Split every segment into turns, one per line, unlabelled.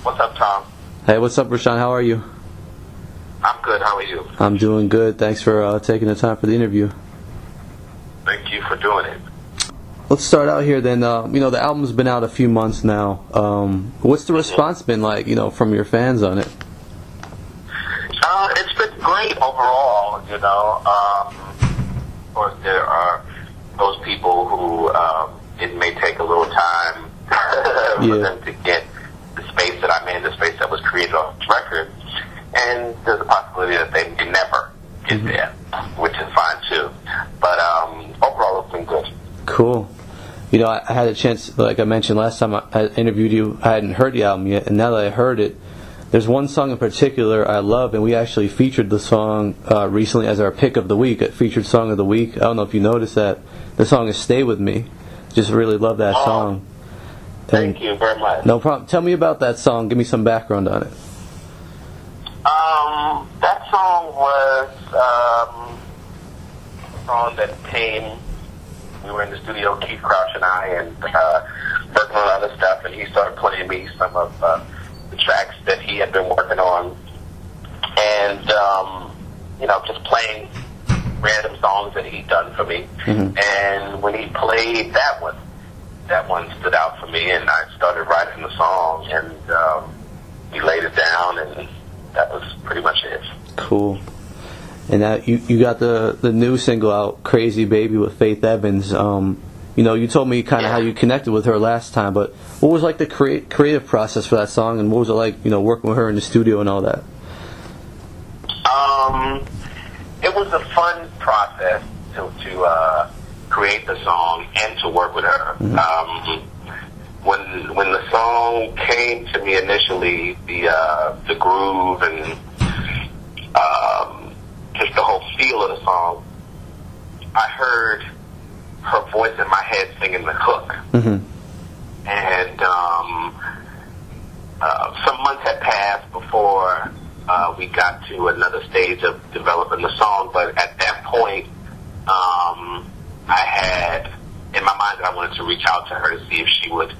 What's up, Tom?
Hey, what's up, Rahsaan? How are you?
I'm good. How are you?
I'm doing good. Thanks for taking the time for the interview.
Thank you for doing it.
Let's start out here then. The album's been out a few months now. What's the response been like, from your fans on it?
It's been great overall, Of course, there are those people who it may take a little time for them to get the space that I'm in, the space that was created on this record. And there's a possibility that they may never get there, which is fine too. But overall, it's been good.
Cool. I had a chance, like I mentioned last time I interviewed you, I hadn't heard the album yet, and now that I heard it, there's one song in particular I love, and we actually featured the song recently as our pick of the week, a featured song of the week. I don't know if you noticed that. The song is Stay With Me. Just really love that song.
Thank you very much.
No problem. Tell me about that song. Give me some background on it.
That song was a song that came, we were in the studio, Keith Crouch and I, and working on other stuff, and he started playing me some of the tracks that he had been working on, and just playing random songs that he'd done for me. And when he played that one stood out for me, and I started writing the song, and we laid it down, and that was pretty much it. Cool.
And now you got the new single out, Crazy Baby, with Faith Evans. You told me kind of how you connected with her last time, but what was like the creative process for that song, and what was it like, working with her in the studio and all that?
It was a fun process to create the song and to work with her. When the song came to me initially, the groove and just the whole feel of the song, I heard her voice in my head singing the hook. And some months had passed before we got to another stage of developing the song, but at that point, I had in my mind that I wanted to reach out to her to see if she would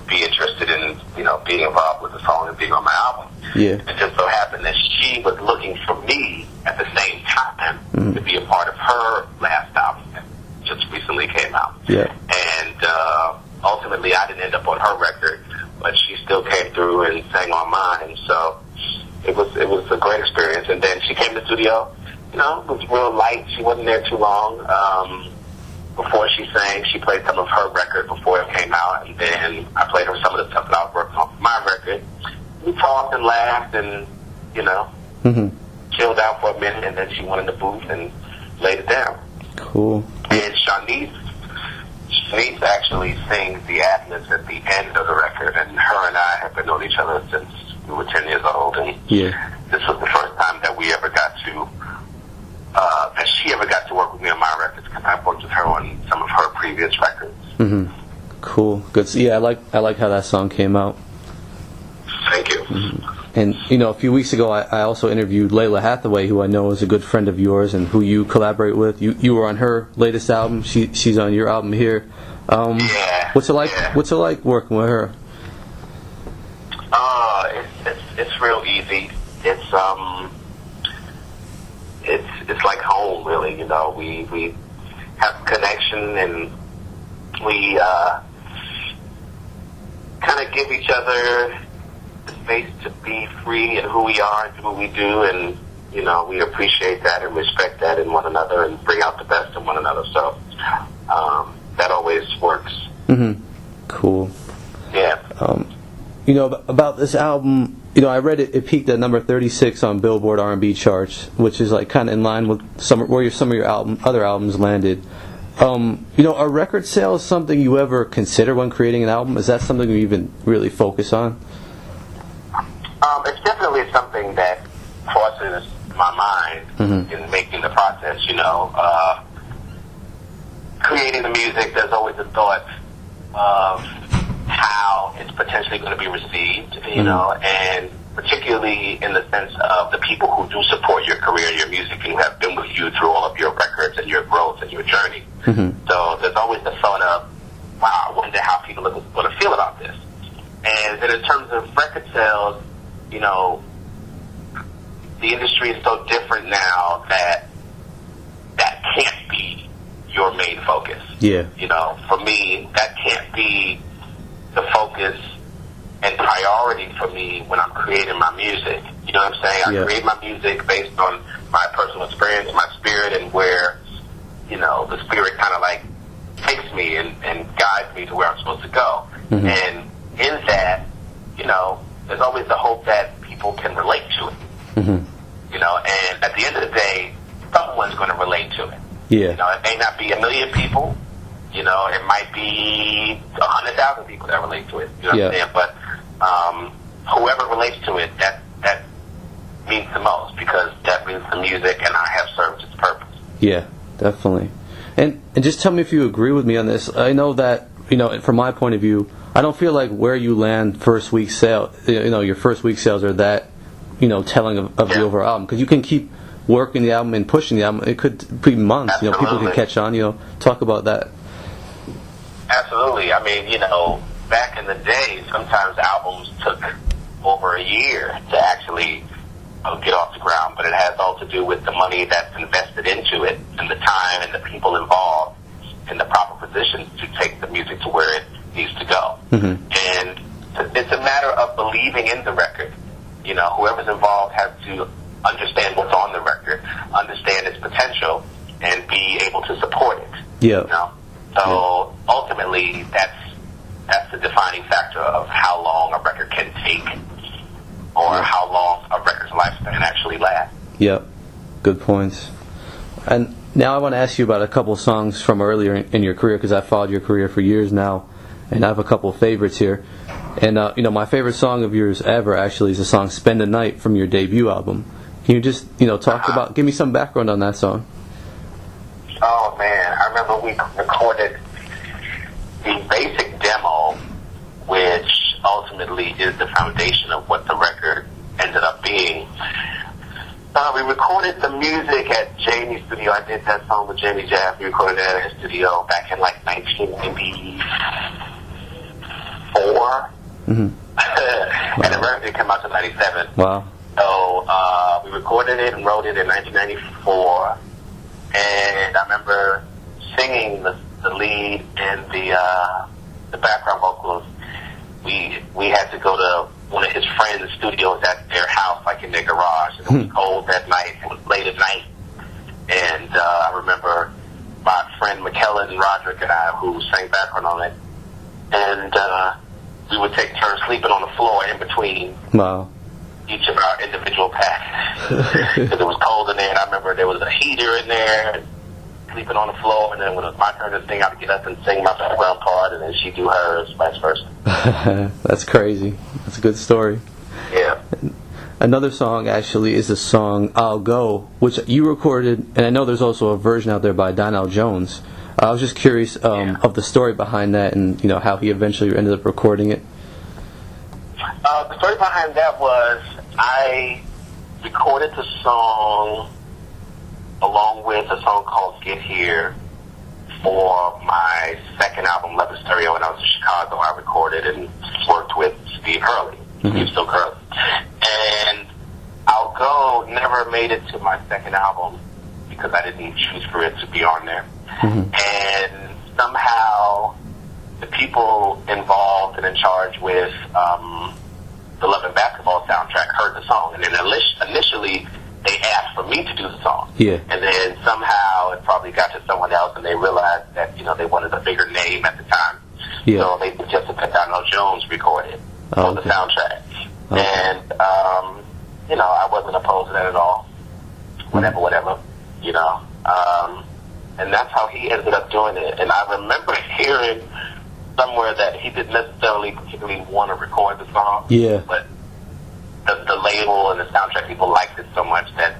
be interested in, being involved with the song and being on my album.
Yeah.
It just so happened that she was looking for me at the same time to be a part of her last album that just recently came out.
Yeah.
And ultimately, I didn't end up on her record, but she still came through and sang on mine. So it was a great experience. And then she came to the studio. It was real light. She wasn't there too long. Before she sang, she played some of her record before it came out, and then I played her some of the stuff that I was working on for my record. We talked and laughed and, chilled out for a minute, and then she went in the booth and laid it down.
Cool.
And Shanice actually sings the ad-libs at the end of the record, and her and I have been knowing each other since we were 10 years old, and this was the first time that we ever got to that she ever got to work with me on my records, because I've worked with her on some of her previous records.
Cool. Good. So, I like how that song came out.
Thank you.
And a few weeks ago I also interviewed Layla Hathaway, who I know is a good friend of yours and who you collaborate with. You were on her latest album. She's on your album here. What's it like?
Yeah.
What's it like working with her?
It's real easy. It's like home, really. We have connection, and we kind of give each other the space to be free in who we are and do what we do, and we appreciate that and respect that in one another and bring out the best in one another. So that always works.
Cool.
Yeah.
About this album, I read it peaked at number 36 on Billboard R&B charts, which is like kind of in line with where some of your other albums landed. Are record sales something you ever consider when creating an album? Is that something you even really focus on?
It's definitely something that crosses my mind in making the process. Creating the music, there's always a thought of how it's potentially going to be received, and particularly in the sense of the people who do support your career and your music and who have been with you through all of your records and your growth and your journey. So there's always the thought of, wow, I wonder how people are going to feel about this. And then in terms of record sales, you know, the industry is so different now that that can't be your main focus.
Yeah.
You know, for me, that can't be the focus and priority for me when I'm creating my music. You know what I'm saying? I create my music based on my personal experience, my spirit, and where, you know, the spirit kind of like takes me and guides me to where I'm supposed to go. Mm-hmm. And in that, you know, there's always the hope that people can relate to it. Mm-hmm. You know, and at the end of the day, someone's going to relate to it. Yeah. You know, it may not be 1 million people. You know, it might be 100,000 people that relate to it. You know what I'm saying? But whoever relates to it, that means the most, because that means the music and I have served its purpose. Yeah,
definitely. And just tell me if you agree with me on this. I know that, you know, from my point of view, I don't feel like where you land first week sale, you know, your first week sales are that, you know, telling of the overall album, because you can keep working the album and pushing the album. It could be months.
Absolutely.
You know, people can catch on. You know, talk about that.
Absolutely. I mean, you know, back in the day, sometimes albums took over a year to actually get off the ground, but it has all to do with the money that's invested into it and the time and the people involved in the proper positions to take the music to where it needs to go. Mm-hmm. And it's a matter of believing in the record. You know, whoever's involved has to understand what's on the record, understand its potential, and be able to support it.
Yeah.
You know? So ultimately, that's the defining factor of how long a record can take, or how long a record's lifespan actually lasts.
Yep, good points. And now I want to ask you about a couple songs from earlier in your career, because I've followed your career for years now, and I have a couple favorites here. And you know, my favorite song of yours ever actually is the song "Spend the Night" from your debut album. Can you just, you know, talk about, give me some background on that song?
Oh man, I remember we recorded the basic demo, which ultimately is the foundation of what the record ended up being. We recorded the music at Jamie's studio. I did that song with Jamie Jaff. We recorded it at his studio back in like 1994. Mm-hmm. And the record didn't come out until 97.
Wow.
So we recorded it and wrote it in 1994. And I remember singing the lead and the background vocals. We had to go to one of his friends' studios at their house, like in their garage. And it was cold that night. It was late at night. And I remember my friend McKellen Roderick and I, who sang background on it, and we would take turns sleeping on the floor in between each of our individual packs, because it was cold in there. And I remember there was a heater in there, and sleeping on the floor, and then when it was my turn to sing, I would get up and sing my background part, and then she'd do hers, vice versa.
That's crazy. That's a good story.
Yeah.
Another song actually is the song "I'll Go," which you recorded, and I know there's also a version out there by Donell Jones. I was just curious of the story behind that, and you know how he eventually ended up recording it.
The story behind that was I recorded the song along with a song called "Get Here" for my second album, Love Stereo, when I was in Chicago. I recorded and worked with Steve Hurley, Steve Silk Hurley. And "I'll Go" never made it to my second album because I didn't choose for it to be on there. And somehow the people involved and in charge with the Love and Basketball soundtrack heard the song, and then initially they asked for me to do the song. Yeah. And then somehow it probably got to someone else, and they realized that, you know, they wanted a bigger name at the time. Yeah. So they suggested that Donell Jones record it for the soundtrack. And, you know, I wasn't opposed to that at all. Whatever, you know. And that's how he ended up doing it. And I remember hearing somewhere that he didn't necessarily particularly want to record the song. Yeah. But the label and the soundtrack people liked it so much that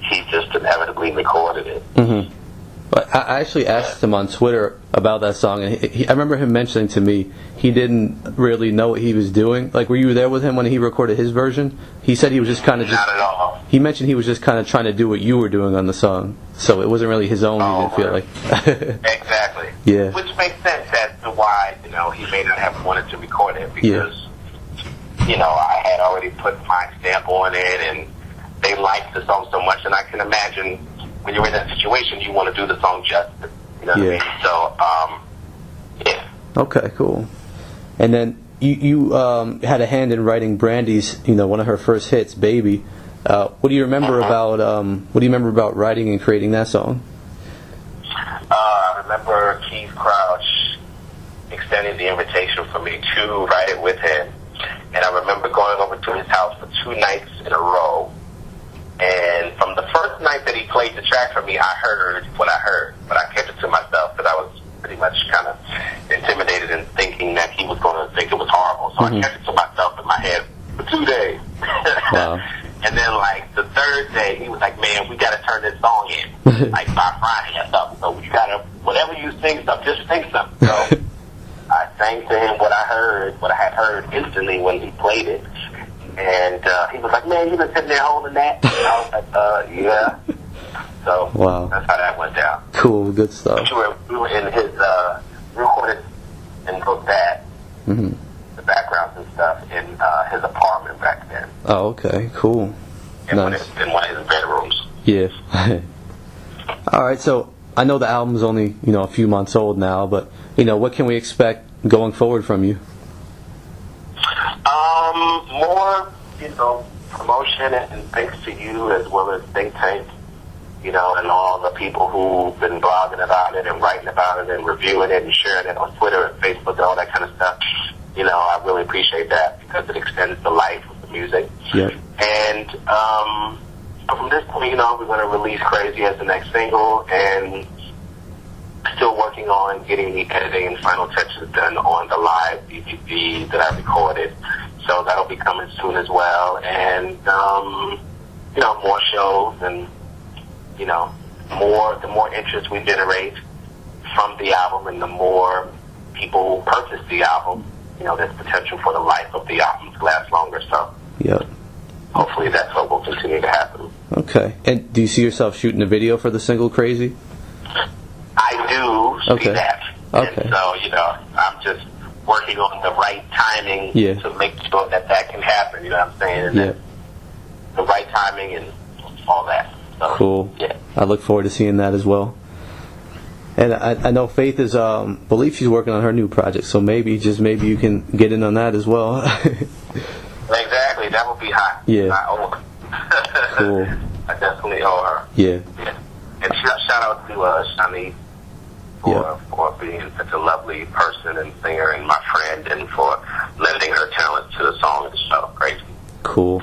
he just inevitably recorded it. Mm-hmm.
But I actually asked him on Twitter about that song, and I remember him mentioning to me he didn't really know what he was doing. Like, were you there with him when he recorded his version? He said he was just kind of
Not at all.
He mentioned he was just kind of trying to do what you were doing on the song, so it wasn't really his own. He didn't feel like.
Exactly.
Yeah.
Which makes sense as to why, you know, he may not have wanted to record it, because I had already put my stamp on it, and they liked the song so much. And I can imagine when you're in that situation, you want to do the song justice. You know what I mean? So, yeah.
Okay, cool. And then you had a hand in writing Brandy's, one of her first hits, "Baby." What do you remember about writing and creating that song?
I remember Keith Crouch extending the invitation for me to write it with him, and I remember going over to his house for 2 nights in a row. And from the first night that he played the track for me, I heard what I heard, but I kept it to myself because I was pretty much kind of intimidated and thinking that he was going to think it was horrible. So I kept it to myself in my head for 2 days.
Wow.
And then, like, the third day, he was like, man, we got to turn this song in, like, by Friday or something. So you got to, whatever you sing something, just sing something. So I sang to him what I had heard instantly when he played it. And he was like, man, you been sitting there holding that? And I was like, yeah. So
wow.
That's how that went down.
Cool, good stuff.
We were in his, recorded and wrote that, the backgrounds and stuff, in his apartment back then.
Oh, okay, cool. Nice.
In one of his bedrooms.
Yeah. All right, so I know the album's only, a few months old now, but, what can we expect going forward from you?
More, promotion and thanks to you as well as Think Tank, and all the people who've been blogging about it and writing about it and reviewing it and sharing it on Twitter and Facebook and all that kind of stuff. I really appreciate that because it extends the life of the music.
Yeah.
And from this point, we're going to release Crazy as the next single, and still working on getting the editing and final touches done on the live DVD that I recorded. So that'll be coming soon as well. And, more shows and, the more interest we generate from the album and the more people purchase the album, there's potential for the life of the album to last longer. So
yeah,
hopefully that's what will continue to happen.
Okay. And do you see yourself shooting a video for the single Crazy?
I do see that.
Okay.
And so, I'm just working on the right timing to make sure that can happen, you know what I'm saying? And the right timing and all that. So,
cool.
Yeah.
I look forward to seeing that as well. And I know Faith is, believe she's working on her new project, so maybe you can get in on that as well.
Exactly, that would be hot.
Yeah.
I owe her.
Cool.
I definitely owe her.
Yeah.
And shout out to Shanice for being such a lovely person and singer and my friend, and for lending her talent to the song and the show. Great.
Cool.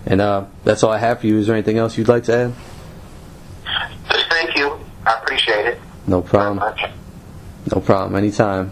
And that's all I have for you. Is there anything else you'd like to add?
Just thank you. I appreciate it.
No problem.
Very much.
No problem. Anytime.